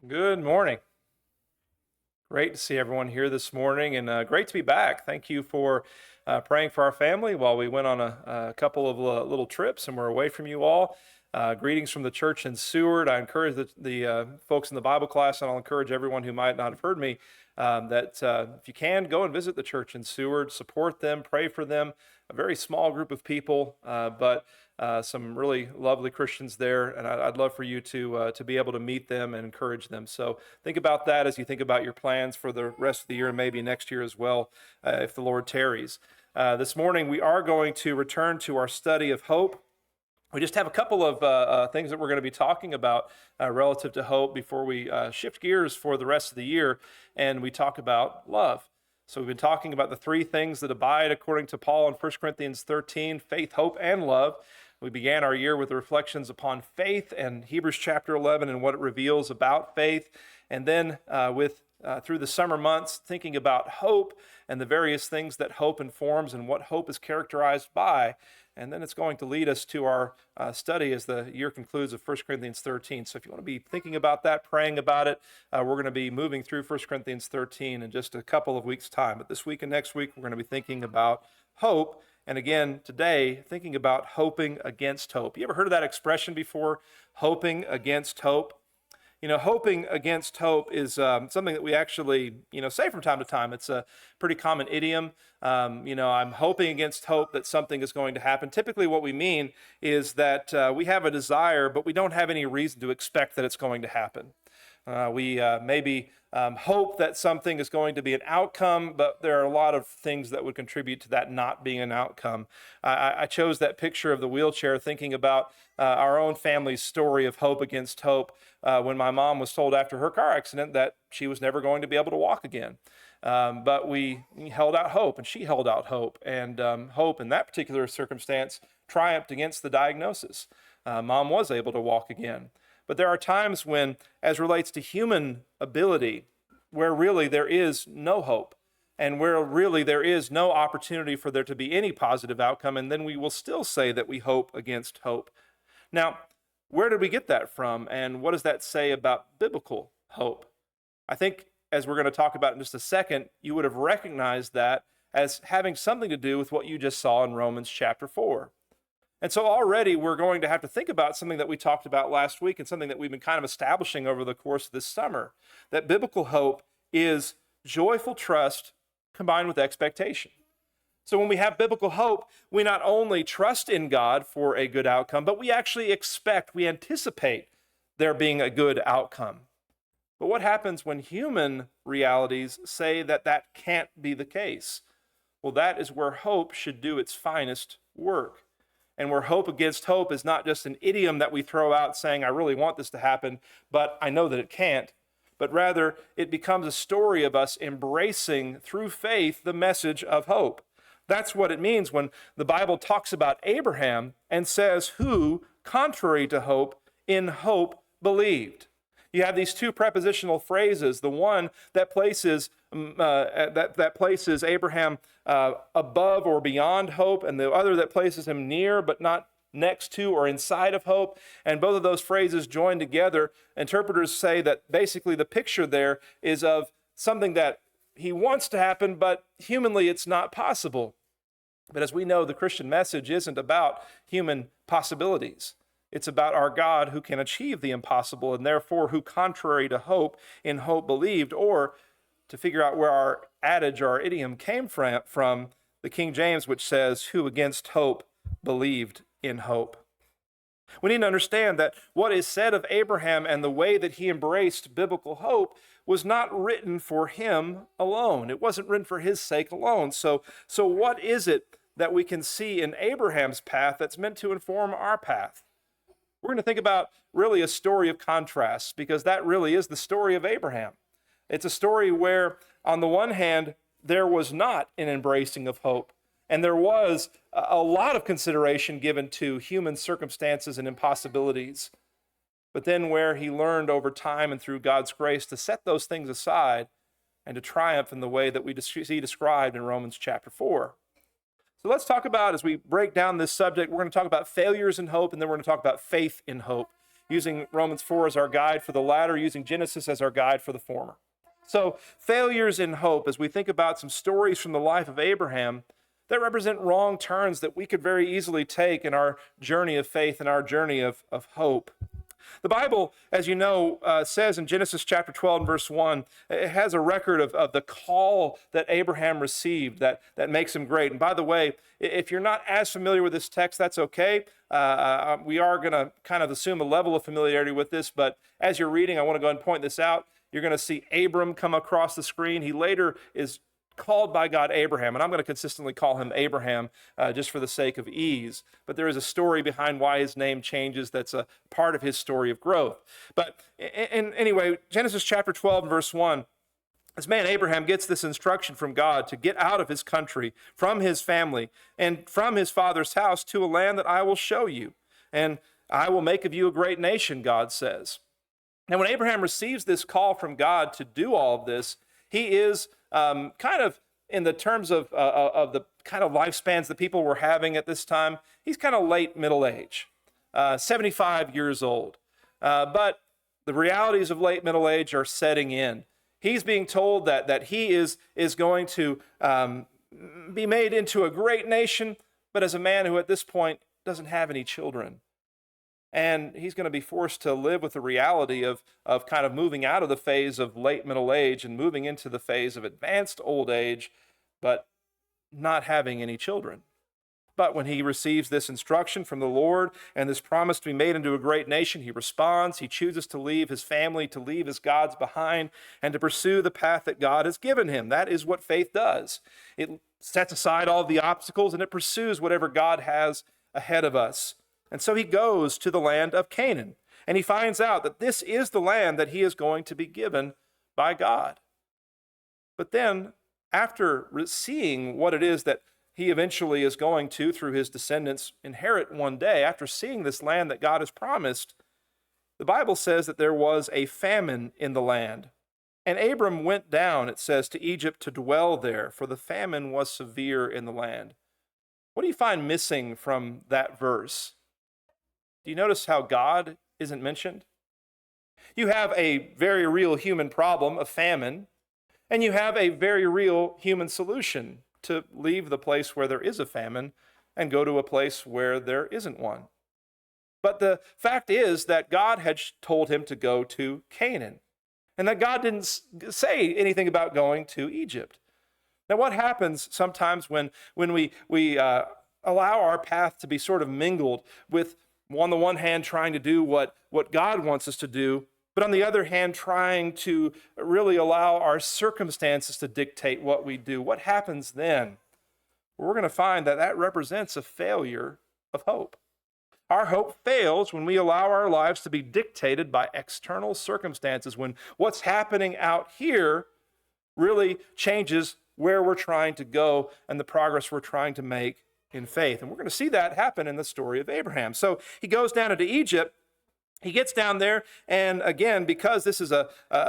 Good morning. Great to see everyone here this morning, and great to be back. Thank you for praying for our family while we went on a couple of little trips and we're away from you all. Greetings from the church in Seward. I encourage the folks in the Bible class, and I'll encourage everyone who might not have heard me that if you can, go and visit the church in Seward, support them, pray for them. A very small group of people, but some really lovely Christians there, and I'd love for you to be able to meet them and encourage them. So think about that as you think about your plans for the rest of the year and maybe next year as well, if the Lord tarries. This morning we are going to return to our study of hope. We just have a couple of things that we're going to be talking about relative to hope before we shift gears for the rest of the year, and we talk about love. So we've been talking about the three things that abide according to Paul in 1 Corinthians 13, faith, hope, and love. We began our year with reflections upon faith and Hebrews chapter 11 and what it reveals about faith. And then through the summer months, thinking about hope and the various things that hope informs and what hope is characterized by. And then it's going to lead us to our study as the year concludes of 1 Corinthians 13. So if you want to be thinking about that, praying about it, we're going to be moving through 1 Corinthians 13 in just a couple of weeks' time. But this week and next week, we're going to be thinking about hope. And again, today, thinking about hoping against hope. You ever heard of that expression before? Hoping against hope? You know, hoping against hope is something that we actually, say from time to time. It's a pretty common idiom. I'm hoping against hope that something is going to happen. Typically what we mean is that we have a desire, but we don't have any reason to expect that it's going to happen. We maybe hope that something is going to be an outcome, but there are a lot of things that would contribute to that not being an outcome. I chose that picture of the wheelchair thinking about our own family's story of hope against hope when my mom was told after her car accident that she was never going to be able to walk again. But we held out hope, and she held out hope, and hope in that particular circumstance triumphed against the diagnosis. Mom was able to walk again. But there are times when, as relates to human ability, where really there is no hope and where really there is no opportunity for there to be any positive outcome, and then we will still say that we hope against hope. Now, where did we get that from, and what does that say about biblical hope? I think, as we're going to talk about in just a second, you would have recognized that as having something to do with what you just saw in Romans chapter 4. And so already we're going to have to think about something that we talked about last week and something that we've been kind of establishing over the course of this summer, that biblical hope is joyful trust combined with expectation. So when we have biblical hope, we not only trust in God for a good outcome, but we actually we anticipate there being a good outcome. But what happens when human realities say that that can't be the case? Well, that is where hope should do its finest work. And where hope against hope is not just an idiom that we throw out saying, I really want this to happen, but I know that it can't. But rather, it becomes a story of us embracing through faith the message of hope. That's what it means when the Bible talks about Abraham and says, who, contrary to hope, in hope believed. You have these two prepositional phrases, the one that places places Abraham above or beyond hope, and the other that places him near but not next to or inside of hope. And both of those phrases joined together, interpreters say that basically the picture there is of something that he wants to happen, but humanly it's not possible. But as we know, the Christian message isn't about human possibilities. It's about our God who can achieve the impossible, and therefore who, contrary to hope, in hope believed. Or, to figure out where our adage or our idiom came from, the King James, which says, who against hope believed in hope. We need to understand that what is said of Abraham and the way that he embraced biblical hope was not written for him alone. It wasn't written for his sake alone. So what is it that we can see in Abraham's path that's meant to inform our path? We're going to think about really a story of contrasts, because that really is the story of Abraham. It's a story where, on the one hand, there was not an embracing of hope, and there was a lot of consideration given to human circumstances and impossibilities. But then where he learned over time and through God's grace to set those things aside and to triumph in the way that we see described in Romans chapter 4. So let's talk about, as we break down this subject, we're going to talk about failures in hope, and then we're going to talk about faith in hope. using Romans 4 as our guide for the latter, using Genesis as our guide for the former. So failures in hope, as we think about some stories from the life of Abraham that represent wrong turns that we could very easily take in our journey of faith and our journey of hope. The Bible, as you know, says in Genesis chapter 12 and verse 1, it has a record of the call that Abraham received that makes him great. And by the way, if you're not as familiar with this text, that's okay. We are going to kind of assume a level of familiarity with this, but as you're reading, I want to go ahead and point this out. You're going to see Abram come across the screen. He later is called by God Abraham, and I'm going to consistently call him Abraham just for the sake of ease. But there is a story behind why his name changes that's a part of his story of growth. But anyway, Genesis chapter 12 and verse 1, this man Abraham gets this instruction from God to get out of his country, from his family, and from his father's house to a land that I will show you. And I will make of you a great nation, God says. And when Abraham receives this call from God to do all of this, he is kind of in the terms of the kind of lifespans that people were having at this time, he's kind of late middle age, 75 years old. But the realities of late middle age are setting in. He's being told that he is going to be made into a great nation, but as a man who at this point doesn't have any children. And he's going to be forced to live with the reality of kind of moving out of the phase of late middle age and moving into the phase of advanced old age, but not having any children. But when he receives this instruction from the Lord and this promise to be made into a great nation, he responds. He chooses to leave his family, to leave his gods behind, and to pursue the path that God has given him. That is what faith does. It sets aside all the obstacles and it pursues whatever God has ahead of us. And so he goes to the land of Canaan, and he finds out that this is the land that he is going to be given by God. But then, after seeing what it is that he eventually is going to, through his descendants, inherit one day, after seeing this land that God has promised, the Bible says that there was a famine in the land. And Abram went down, it says, to Egypt to dwell there, for the famine was severe in the land. What do you find missing from that verse? Do you notice how God isn't mentioned? You have a very real human problem of famine, and you have a very real human solution to leave the place where there is a famine and go to a place where there isn't one. But the fact is that God had told him to go to Canaan, and that God didn't say anything about going to Egypt. Now, what happens sometimes when we allow our path to be sort of mingled with, on the one hand, trying to do what God wants us to do, but on the other hand, trying to really allow our circumstances to dictate what we do? What happens then? We're going to find that represents a failure of hope. Our hope fails when we allow our lives to be dictated by external circumstances, when what's happening out here really changes where we're trying to go and the progress we're trying to make in faith. And we're going to see that happen in the story of Abraham. So he goes down into Egypt. He gets down there, and again, because this is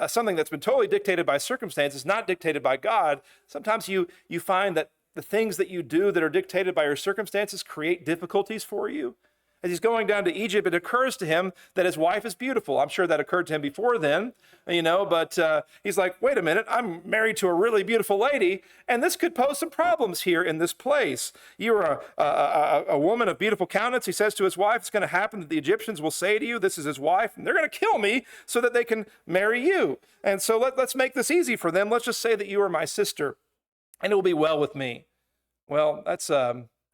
something that's been totally dictated by circumstances, not dictated by God, sometimes you find that the things that you do that are dictated by your circumstances create difficulties for you. As he's going down to Egypt, it occurs to him that his wife is beautiful. I'm sure that occurred to him before then, but he's like, wait a minute, I'm married to a really beautiful lady, and this could pose some problems here in this place. You are a woman of beautiful countenance. He says to his wife, it's going to happen that the Egyptians will say to you, this is his wife, and they're going to kill me so that they can marry you. And so let's make this easy for them. Let's just say that you are my sister, and it will be well with me. Well, that's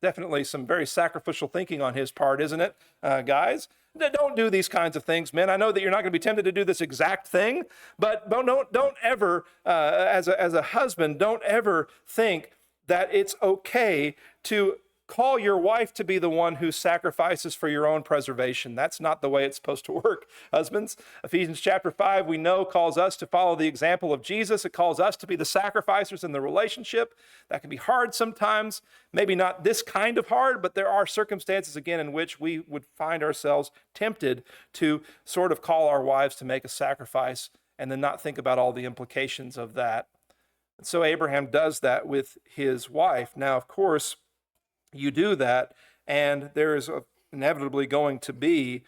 definitely some very sacrificial thinking on his part, isn't it, guys? Don't do these kinds of things, men. I know that you're not going to be tempted to do this exact thing, but don't ever, as a husband, don't ever think that it's okay to call your wife to be the one who sacrifices for your own preservation. That's not the way it's supposed to work, husbands. Ephesians chapter 5, we know, calls us to follow the example of Jesus. It calls us to be the sacrificers in the relationship. That can be hard sometimes, maybe not this kind of hard, but there are circumstances, again, in which we would find ourselves tempted to sort of call our wives to make a sacrifice and then not think about all the implications of that. And so Abraham does that with his wife. Now, of course, you do that, and there is inevitably going to be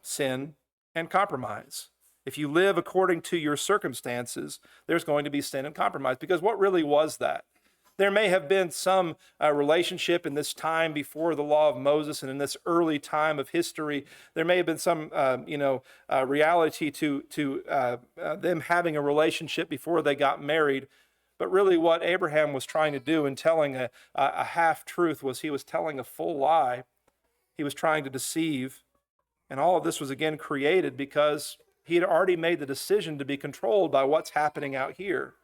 sin and compromise. If you live according to your circumstances, there's going to be sin and compromise. Because what really was that? There may have been some relationship in this time before the law of Moses and in this early time of history. There may have been some, reality to them having a relationship before they got married. But really what Abraham was trying to do in telling a half-truth was he was telling a full lie. He was trying to deceive. And all of this was again created because he had already made the decision to be controlled by what's happening out here.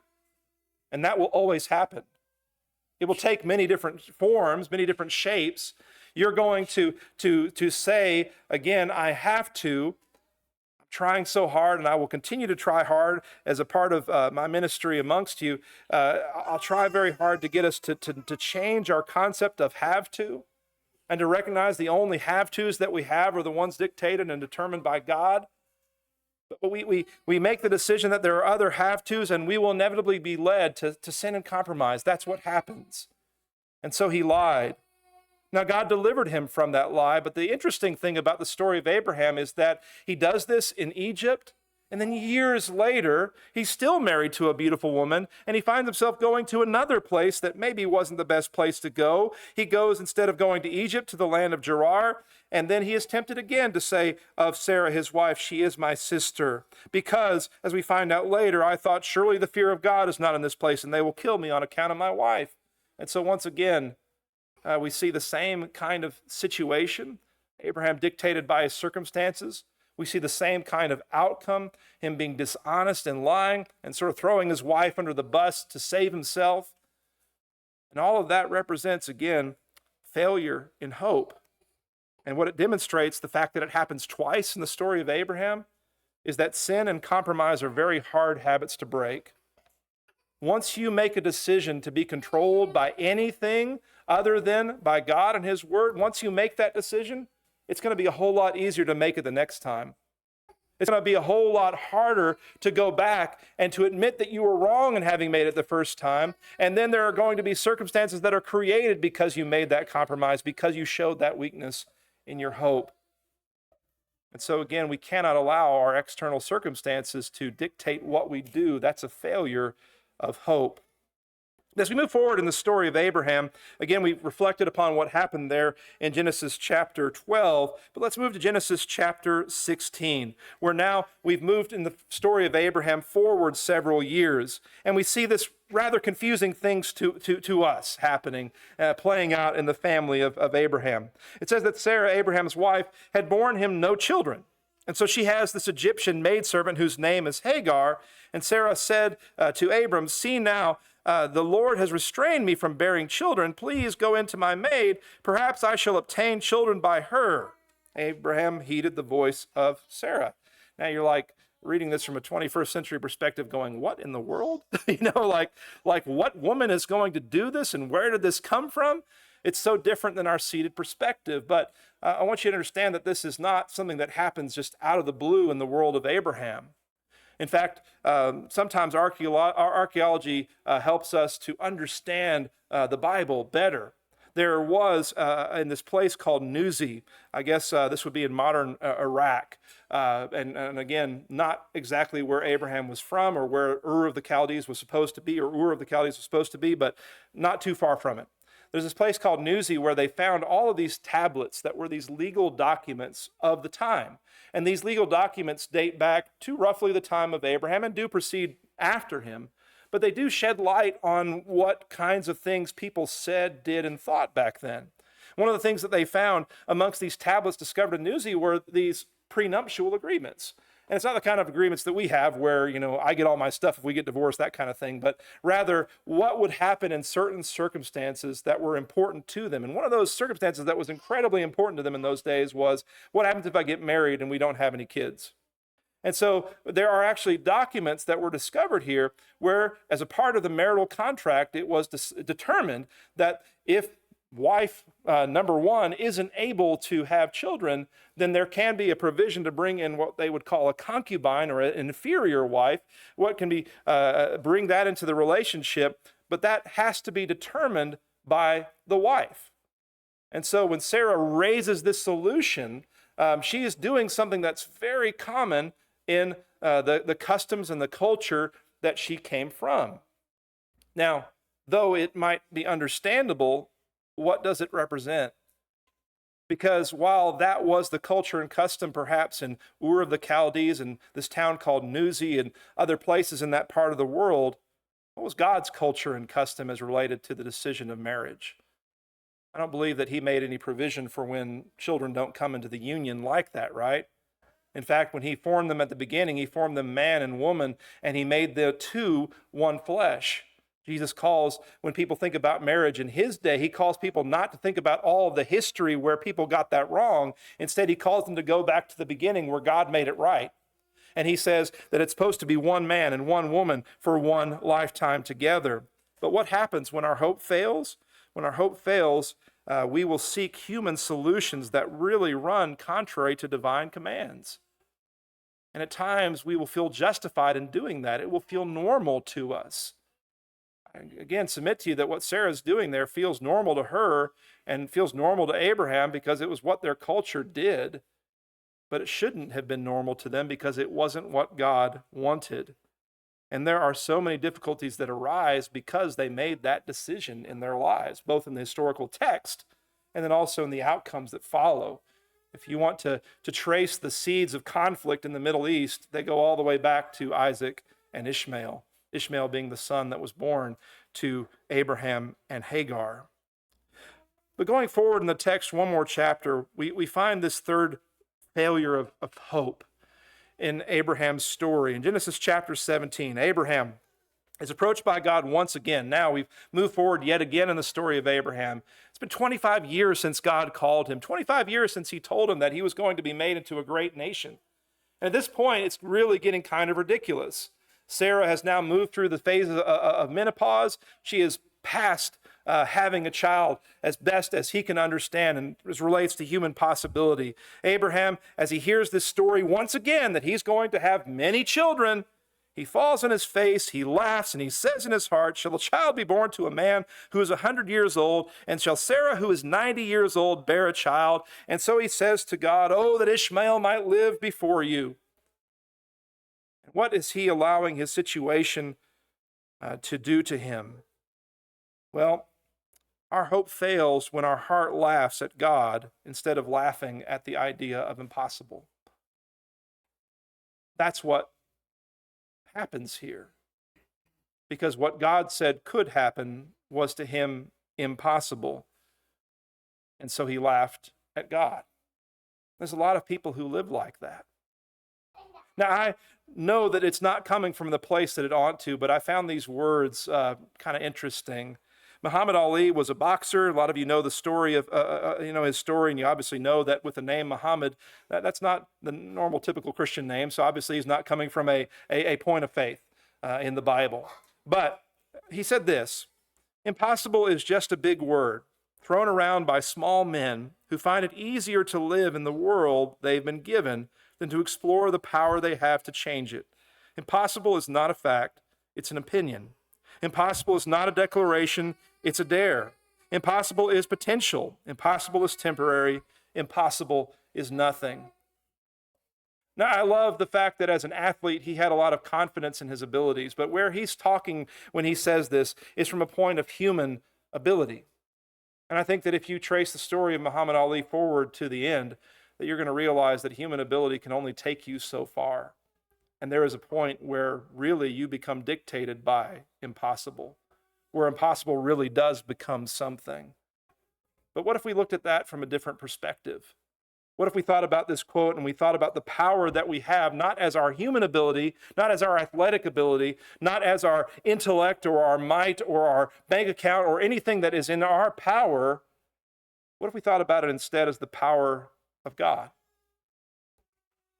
And that will always happen. It will take many different forms, many different shapes. You're going to say, again, I have to. I'm trying so hard, and I will continue to try hard as a part of my ministry amongst you. I'll try very hard to get us to change our concept of have to and to recognize the only have-tos that we have are the ones dictated and determined by God. But we make the decision that there are other have-tos, and we will inevitably be led to sin and compromise. That's what happens. And so he lied. Now, God delivered him from that lie, but the interesting thing about the story of Abraham is that he does this in Egypt, and then years later, he's still married to a beautiful woman, and he finds himself going to another place that maybe wasn't the best place to go. He goes, instead of going to Egypt, to the land of Gerar, and then he is tempted again to say of Sarah, his wife, she is my sister. Because, as we find out later, I thought, surely the fear of God is not in this place, and they will kill me on account of my wife. And so once again, we see the same kind of situation. Abraham dictated by his circumstances. We see the same kind of outcome, him being dishonest and lying and sort of throwing his wife under the bus to save himself. And all of that represents, again, failure in hope. And what it demonstrates, the fact that it happens twice in the story of Abraham, is that sin and compromise are very hard habits to break. Once you make a decision to be controlled by anything other than by God and His Word, once you make that decision, it's going to be a whole lot easier to make it the next time. It's going to be a whole lot harder to go back and to admit that you were wrong in having made it the first time. And then there are going to be circumstances that are created because you made that compromise, because you showed that weakness in your hope. And so again, we cannot allow our external circumstances to dictate what we do. That's a failure of hope. As we move forward in the story of Abraham, again, we reflected upon what happened there in Genesis chapter 12, but let's move to Genesis chapter 16, where now we've moved in the story of Abraham forward several years, and we see this rather confusing things to us happening, playing out in the family of Abraham. It says that Sarah, Abraham's wife, had borne him no children. And so she has this Egyptian maidservant whose name is Hagar, and Sarah said to Abram, see now, the Lord has restrained me from bearing children. Please go into my maid. Perhaps I shall obtain children by her. Abraham heeded the voice of Sarah. Now you're like reading this from a 21st century perspective going, what in the world? like what woman is going to do this and where did this come from? It's so different than our seated perspective. But I want you to understand that this is not something that happens just out of the blue in the world of Abraham. In fact, sometimes archaeology helps us to understand the Bible better. There was, in this place called Nuzi, I guess this would be in modern Iraq, and again, not exactly where Abraham was from or where Ur of the Chaldees was supposed to be, or Ur of the Chaldees was supposed to be, but not too far from it. There's this place called Nuzi where they found all of these tablets that were these legal documents of the time. And these legal documents date back to roughly the time of Abraham and do proceed after him. But they do shed light on what kinds of things people said, did, and thought back then. One of the things that they found amongst these tablets discovered in Nuzi were these prenuptial agreements. And it's not the kind of agreements that we have where, I get all my stuff if we get divorced, that kind of thing, but rather what would happen in certain circumstances that were important to them. And one of those circumstances that was incredibly important to them in those days was, what happens if I get married and we don't have any kids? And so there are actually documents that were discovered here where, as a part of the marital contract, it was determined that if wife number one isn't able to have children, then there can be a provision to bring in what they would call a concubine or an inferior wife. What can be bring that into the relationship, but that has to be determined by the wife. And so when Sarah raises this solution she is doing something that's very common in the customs and the culture that she came from. Now, though it might be understandable, what does it represent? Because while that was the culture and custom perhaps in Ur of the Chaldees and this town called Nuzi and other places in that part of the world, what was God's culture and custom as related to the decision of marriage? I don't believe that he made any provision for when children don't come into the union like that, right? In fact, when he formed them at the beginning, he formed them man and woman, and he made the two one flesh. Jesus calls, when people think about marriage in his day, he calls people not to think about all of the history where people got that wrong. Instead, he calls them to go back to the beginning where God made it right. And he says that it's supposed to be one man and one woman for one lifetime together. But what happens when our hope fails? When our hope fails, we will seek human solutions that really run contrary to divine commands. And at times, we will feel justified in doing that. It will feel normal to us. Again, submit to you that what Sarah's doing there feels normal to her and feels normal to Abraham because it was what their culture did. But it shouldn't have been normal to them because it wasn't what God wanted. And there are so many difficulties that arise because they made that decision in their lives, both in the historical text and then also in the outcomes that follow. If you want to trace the seeds of conflict in the Middle East, they go all the way back to Isaac and Ishmael. Ishmael being the son that was born to Abraham and Hagar. But going forward in the text, one more chapter, we find this third failure of hope in Abraham's story. In Genesis chapter 17, Abraham is approached by God once again. Now we've moved forward yet again in the story of Abraham. It's been 25 years since God called him, 25 years since he told him that he was going to be made into a great nation. And at this point, it's really getting kind of ridiculous. Sarah has now moved through the phase of menopause. She is past having a child as best as he can understand and as relates to human possibility. Abraham, as he hears this story once again that he's going to have many children, he falls on his face, he laughs, and he says in his heart, "Shall a child be born to a man who is 100 years old? And shall Sarah, who is 90 years old, bear a child?" And so he says to God, "Oh, that Ishmael might live before you." What is he allowing his situation to do to him? Well, our hope fails when our heart laughs at God instead of laughing at the idea of impossible. That's what happens here. Because what God said could happen was to him impossible. And so he laughed at God. There's a lot of people who live like that. Now, I know that it's not coming from the place that it ought to, but I found these words kind of interesting. Muhammad Ali was a boxer. A lot of you know the story of his story, and you obviously know that with the name Muhammad, that's not the normal, typical Christian name. So obviously, he's not coming from a point of faith in the Bible. But he said this: "Impossible is just a big word thrown around by small men who find it easier to live in the world they've been given than to explore the power they have to change it. Impossible is not a fact, it's an opinion. Impossible is not a declaration, it's a dare. Impossible is potential. Impossible is temporary. Impossible is nothing." Now, I love the fact that as an athlete, he had a lot of confidence in his abilities, but where he's talking when he says this is from a point of human ability. And I think that if you trace the story of Muhammad Ali forward to the end, that you're going to realize that human ability can only take you so far. And there is a point where really you become dictated by impossible, where impossible really does become something. But what if we looked at that from a different perspective? What if we thought about this quote and we thought about the power that we have, not as our human ability, not as our athletic ability, not as our intellect or our might or our bank account or anything that is in our power? What if we thought about it instead as the power of God?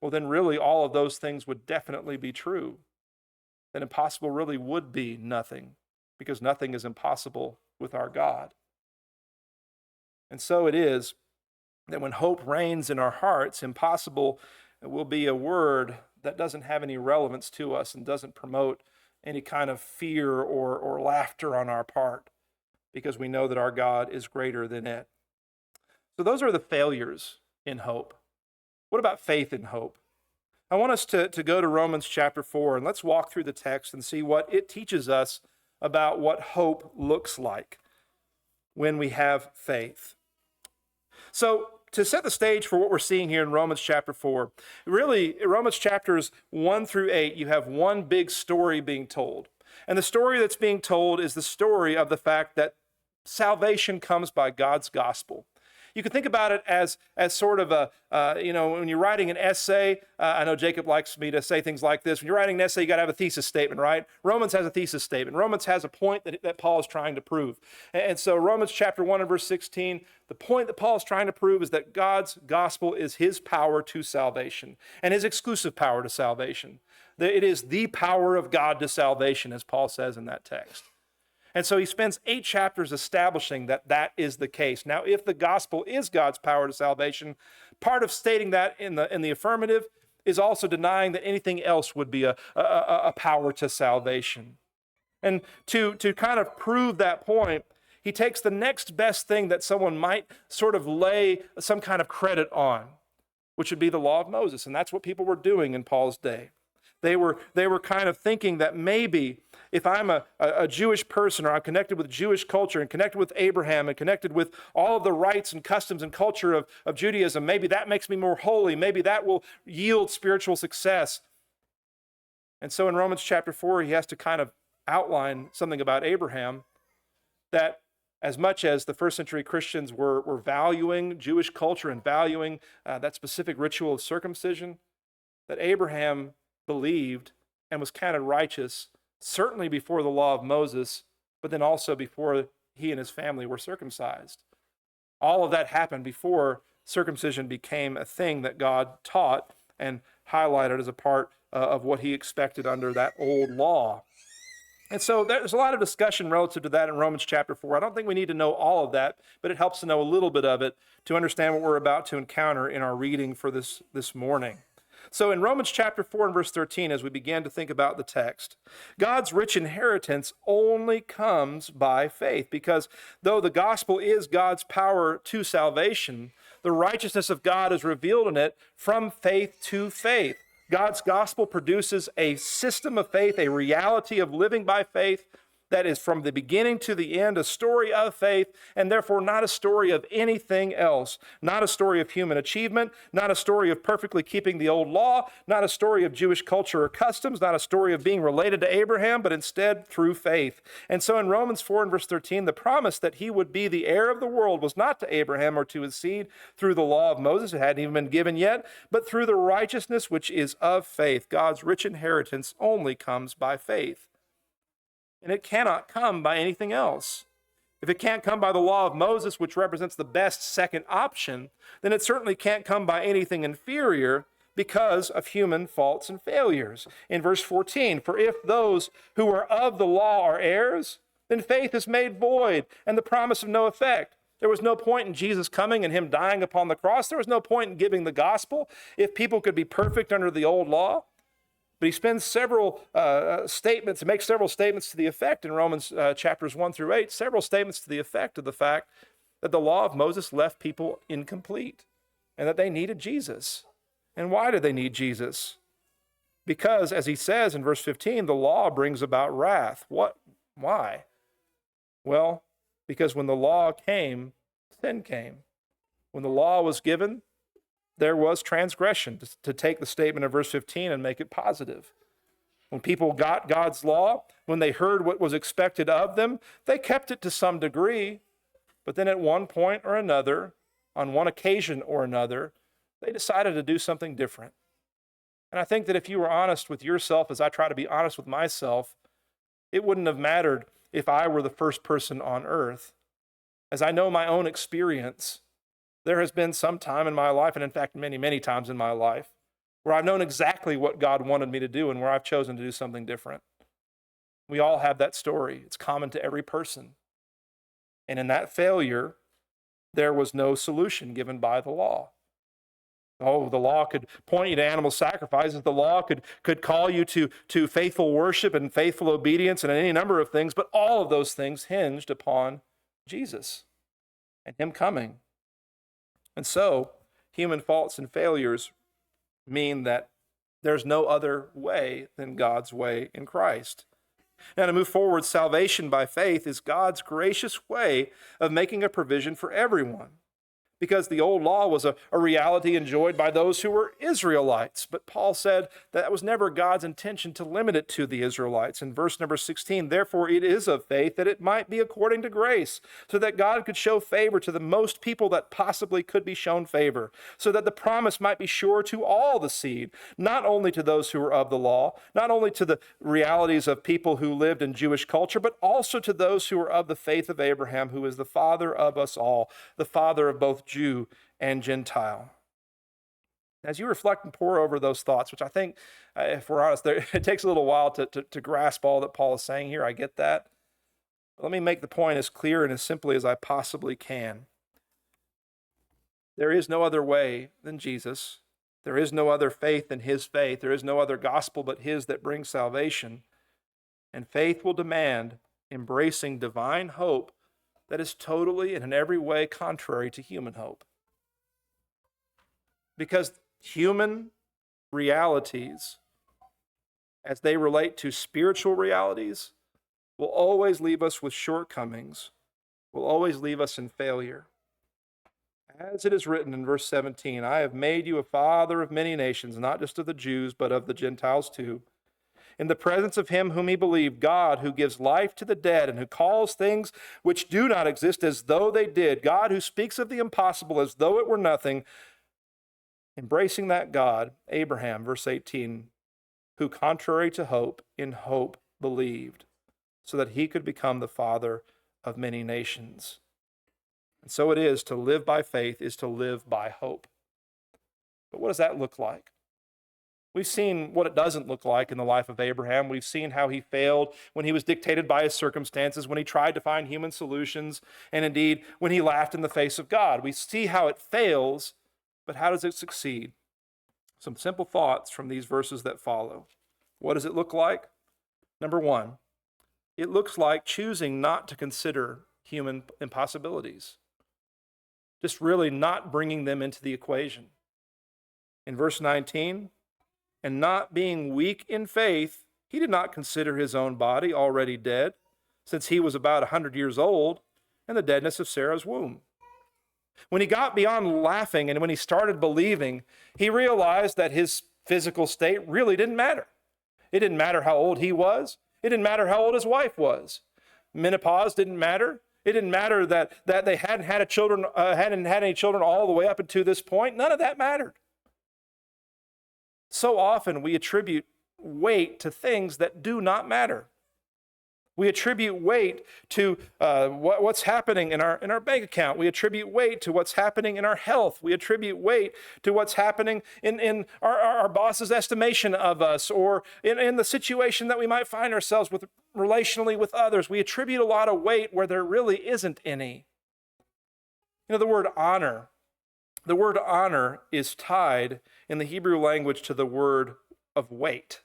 Well, then really all of those things would definitely be true. Then impossible really would be nothing, because nothing is impossible with our God. And so it is that when hope reigns in our hearts, impossible will be a word that doesn't have any relevance to us and doesn't promote any kind of fear or laughter on our part, because we know that our God is greater than it. So those are the failures in hope. What about faith and hope? I want us to go to Romans chapter 4, and let's walk through the text and see what it teaches us about what hope looks like when we have faith. So, to set the stage for what we're seeing here in Romans chapter 4, really, in Romans chapters 1 through 8, you have one big story being told. And the story that's being told is the story of the fact that salvation comes by God's gospel. You can think about it as sort of a, when you're writing an essay, I know Jacob likes me to say things like this. When you're writing an essay, you got to have a thesis statement, right? Romans has a thesis statement. Romans has a point that Paul is trying to prove. And so Romans chapter 1 and verse 16, the point that Paul is trying to prove is that God's gospel is his power to salvation and his exclusive power to salvation. It is the power of God to salvation, as Paul says in that text. And so he spends 8 chapters establishing that that is the case. Now, if the gospel is God's power to salvation, part of stating that in the affirmative is also denying that anything else would be a power to salvation. And to kind of prove that point, he takes the next best thing that someone might sort of lay some kind of credit on, which would be the law of Moses. And that's what people were doing in Paul's day. They were kind of thinking that maybe if I'm a Jewish person, or I'm connected with Jewish culture and connected with Abraham and connected with all of the rites and customs and culture of Judaism, maybe that makes me more holy. Maybe that will yield spiritual success. And so in Romans chapter 4, he has to kind of outline something about Abraham, that as much as the first century Christians were valuing Jewish culture and valuing that specific ritual of circumcision, that Abraham believed and was counted righteous, certainly before the law of Moses, but then also before he and his family were circumcised. All of that happened before circumcision became a thing that God taught and highlighted as a part of what he expected under that old law. And so there's a lot of discussion relative to that in Romans chapter 4. I don't think we need to know all of that, but it helps to know a little bit of it to understand what we're about to encounter in our reading for this morning. So in Romans chapter 4 and verse 13, as we begin to think about the text, God's rich inheritance only comes by faith, because though the gospel is God's power to salvation, the righteousness of God is revealed in it from faith to faith. God's gospel produces a system of faith, a reality of living by faith that is from the beginning to the end, a story of faith, and therefore not a story of anything else. Not a story of human achievement, not a story of perfectly keeping the old law, not a story of Jewish culture or customs, not a story of being related to Abraham, but instead through faith. And so in Romans 4 and verse 13, the promise that he would be the heir of the world was not to Abraham or to his seed through the law of Moses, it hadn't even been given yet, but through the righteousness which is of faith. God's rich inheritance only comes by faith. And it cannot come by anything else. If it can't come by the law of Moses, which represents the best second option, then it certainly can't come by anything inferior because of human faults and failures. In verse 14, for if those who are of the law are heirs, then faith is made void and the promise of no effect. There was no point in Jesus coming and him dying upon the cross. There was no point in giving the gospel if people could be perfect under the old law. But he spends several statements, makes several statements to the effect in Romans chapters 1 through 8, several statements to the effect of the fact that the law of Moses left people incomplete and that they needed Jesus. And why did they need Jesus? Because, as he says in verse 15, the law brings about wrath. Why? Well, because when the law came, sin came. When the law was given, there was transgression, to take the statement of verse 15 and make it positive. When people got God's law, when they heard what was expected of them, they kept it to some degree, but then at one point or another, on one occasion or another, they decided to do something different. And I think that if you were honest with yourself, as I try to be honest with myself, it wouldn't have mattered if I were the first person on earth. As I know my own experience, there has been some time in my life, and in fact, many, many times in my life, where I've known exactly what God wanted me to do and where I've chosen to do something different. We all have that story. It's common to every person. And in that failure, there was no solution given by the law. Oh, the law could point you to animal sacrifices. The law could call you to faithful worship and faithful obedience and any number of things, but all of those things hinged upon Jesus and him coming. And so, human faults and failures mean that there's no other way than God's way in Christ. Now, to move forward, salvation by faith is God's gracious way of making a provision for everyone, because the old law was a reality enjoyed by those who were Israelites. But Paul said that was never God's intention to limit it to the Israelites. In verse number 16, therefore it is of faith that it might be according to grace, so that God could show favor to the most people that possibly could be shown favor, so that the promise might be sure to all the seed, not only to those who were of the law, not only to the realities of people who lived in Jewish culture, but also to those who are of the faith of Abraham, who is the father of us all, the father of both Jew and Gentile. As you reflect and pore over those thoughts, which I think, if we're honest, it takes a little while to grasp all that Paul is saying here. I get that. But let me make the point as clear and as simply as I possibly can. There is no other way than Jesus. There is no other faith than his faith. There is no other gospel but his that brings salvation. And faith will demand embracing divine hope that is totally and in every way contrary to human hope. Because human realities, as they relate to spiritual realities, will always leave us with shortcomings, will always leave us in failure. As it is written in verse 17, I have made you a father of many nations, not just of the Jews, but of the Gentiles too, in the presence of him whom he believed, God, who gives life to the dead and who calls things which do not exist as though they did, God who speaks of the impossible as though it were nothing. Embracing that God, Abraham, verse 18, who contrary to hope, in hope believed, so that he could become the father of many nations. And so it is, to live by faith is to live by hope. But what does that look like? We've seen what it doesn't look like in the life of Abraham. We've seen how he failed when he was dictated by his circumstances, when he tried to find human solutions, and indeed when he laughed in the face of God. We see how it fails, but how does it succeed? Some simple thoughts from these verses that follow. What does it look like? Number one, it looks like choosing not to consider human impossibilities, just really not bringing them into the equation. In verse 19, and not being weak in faith, he did not consider his own body already dead, since he was about 100 years old, and the deadness of Sarah's womb. When he got beyond laughing and when he started believing, he realized that his physical state really didn't matter. It didn't matter how old he was. It didn't matter how old his wife was. Menopause didn't matter. It didn't matter that they hadn't had any children all the way up until this point. None of that mattered. So often we attribute weight to things that do not matter. We attribute weight to what's happening in our bank account. We attribute weight to what's happening in our health. We attribute weight to what's happening in our boss's estimation of us, or in the situation that we might find ourselves with relationally with others. We attribute a lot of weight where there really isn't any. You know, the word honor is tied in the Hebrew language to the word of weight.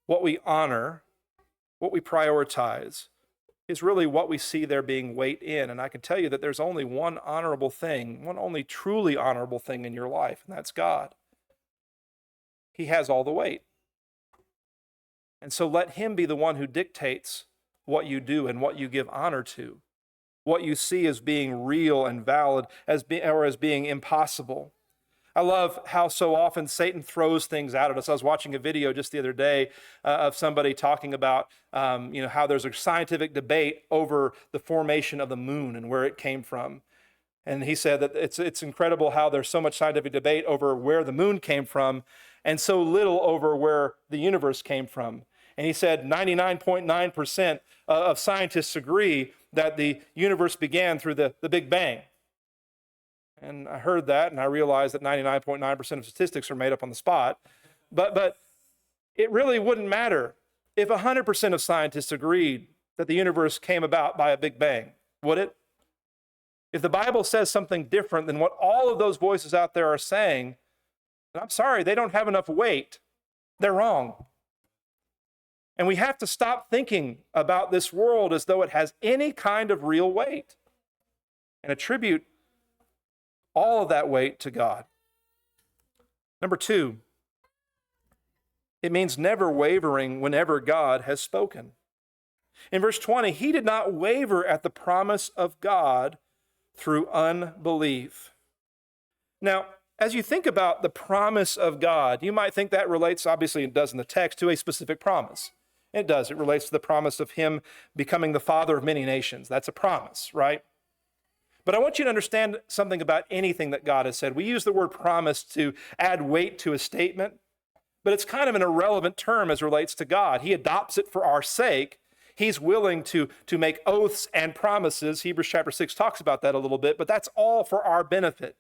What we honor, what we prioritize, is really what we see there being weight in. And I can tell you that there's only one honorable thing, one only truly honorable thing in your life, and that's God. He has all the weight. And so let him be the one who dictates what you do and what you give honor to, what you see as being real and valid as being impossible. I love how so often Satan throws things out at us. I was watching a video just the other day of somebody talking about how there's a scientific debate over the formation of the moon and where it came from. And he said that it's incredible how there's so much scientific debate over where the moon came from and so little over where the universe came from. And he said 99.9% of scientists agree that the universe began through the Big Bang. And I heard that, and I realized that 99.9% of statistics are made up on the spot. But it really wouldn't matter if 100% of scientists agreed that the universe came about by a Big Bang, would it? If the Bible says something different than what all of those voices out there are saying, then I'm sorry, they don't have enough weight. They're wrong. And we have to stop thinking about this world as though it has any kind of real weight and attribute all of that weight to God. Number two, it means never wavering whenever God has spoken. In verse 20, he did not waver at the promise of God through unbelief. Now, as you think about the promise of God, you might think that relates, obviously it does in the text, to a specific promise. It does. It relates to the promise of him becoming the father of many nations. That's a promise, right? But I want you to understand something about anything that God has said. We use the word promise to add weight to a statement, but it's kind of an irrelevant term as relates to God. He adopts it for our sake. He's willing to make oaths and promises. Hebrews chapter 6 talks about that a little bit, but that's all for our benefit.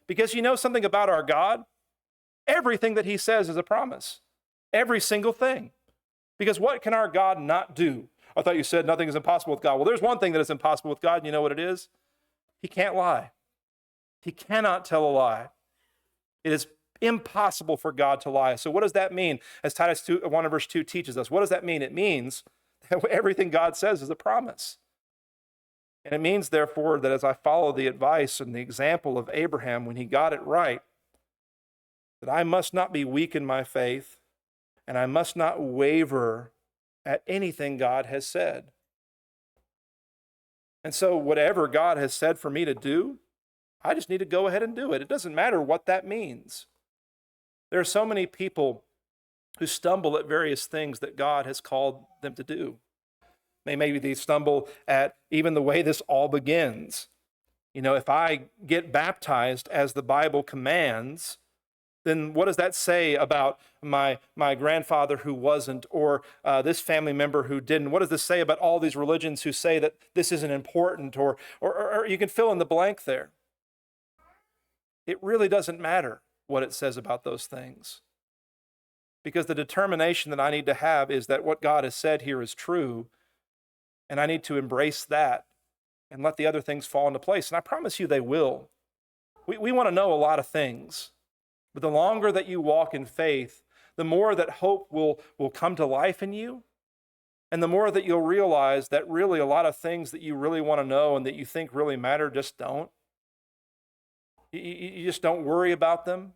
Because you know something about our God? Everything that he says is a promise. Every single thing. Because what can our God not do? I thought you said nothing is impossible with God. Well, there's one thing that is impossible with God, and you know what it is? He can't lie. He cannot tell a lie. It is impossible for God to lie. So what does that mean? As Titus 1 verse 2 teaches us, what does that mean? It means that everything God says is a promise. And it means, therefore, that as I follow the advice and the example of Abraham when he got it right, that I must not be weak in my faith, and I must not waver at anything God has said. And so whatever God has said for me to do, I just need to go ahead and do it. It doesn't matter what that means. There are so many people who stumble at various things that God has called them to do. Maybe they stumble at even the way this all begins. You know, if I get baptized as the Bible commands, then what does that say about my grandfather who wasn't, or this family member who didn't? What does this say about all these religions who say that this isn't important, or you can fill in the blank there. It really doesn't matter what it says about those things. Because the determination that I need to have is that what God has said here is true, and I need to embrace that and let the other things fall into place. And I promise you they will. We want to know a lot of things. But the longer that you walk in faith, the more that hope will come to life in you. And the more that you'll realize that really a lot of things that you really want to know and that you think really matter just don't. You just don't worry about them.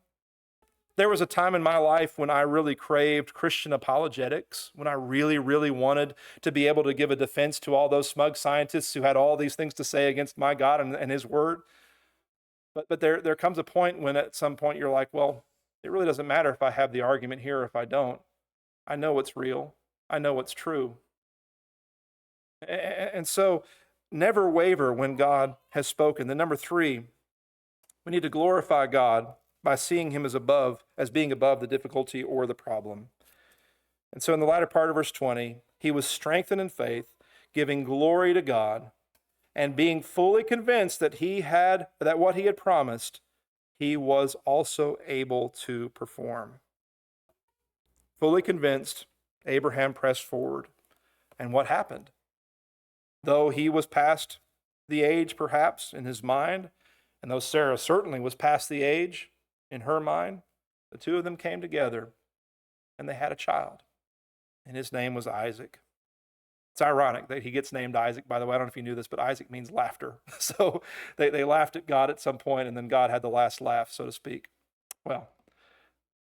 There was a time in my life when I really craved Christian apologetics, when I really, really wanted to be able to give a defense to all those smug scientists who had all these things to say against my God and his word. But there comes a point when at some point you're like, well, it really doesn't matter if I have the argument here or if I don't. I know what's real. I know what's true. And so never waver when God has spoken. Then number 3, we need to glorify God by seeing him as being above the difficulty or the problem. And so in the latter part of verse 20, he was strengthened in faith, giving glory to God, and being fully convinced that what he had promised, he was also able to perform. Fully convinced, Abraham pressed forward. And what happened? Though he was past the age, perhaps, in his mind, and though Sarah certainly was past the age in her mind, the two of them came together and they had a child. And his name was Isaac. It's ironic that he gets named Isaac, by the way. I don't know if you knew this, but Isaac means laughter. So they laughed at God at some point, and then God had the last laugh, so to speak. Well,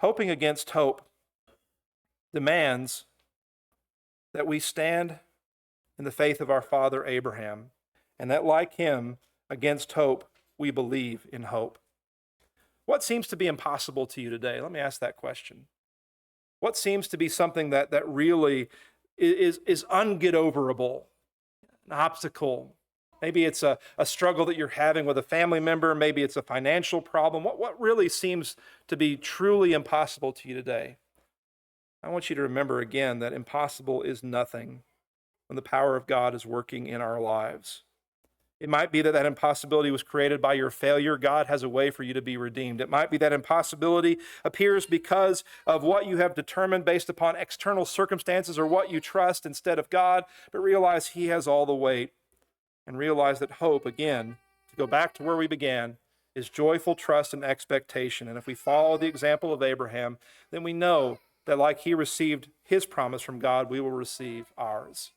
hoping against hope demands that we stand in the faith of our father Abraham, and that like him, against hope, we believe in hope. What seems to be impossible to you today? Let me ask that question. What seems to be something that really is unget-overable, an obstacle? Maybe it's a struggle that you're having with a family member. Maybe it's a financial problem. What really seems to be truly impossible to you today? I want you to remember again that impossible is nothing when the power of God is working in our lives. It might be that impossibility was created by your failure. God has a way for you to be redeemed. It might be that impossibility appears because of what you have determined based upon external circumstances or what you trust instead of God, but realize he has all the weight, and realize that hope, again, to go back to where we began, is joyful trust and expectation. And if we follow the example of Abraham, then we know that like he received his promise from God, we will receive ours.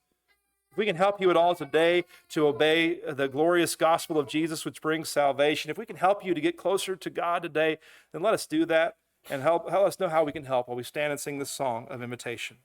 If we can help you at all today to obey the glorious gospel of Jesus, which brings salvation, if we can help you to get closer to God today, then let us do that. and help us know how we can help while we stand and sing this song of invitation.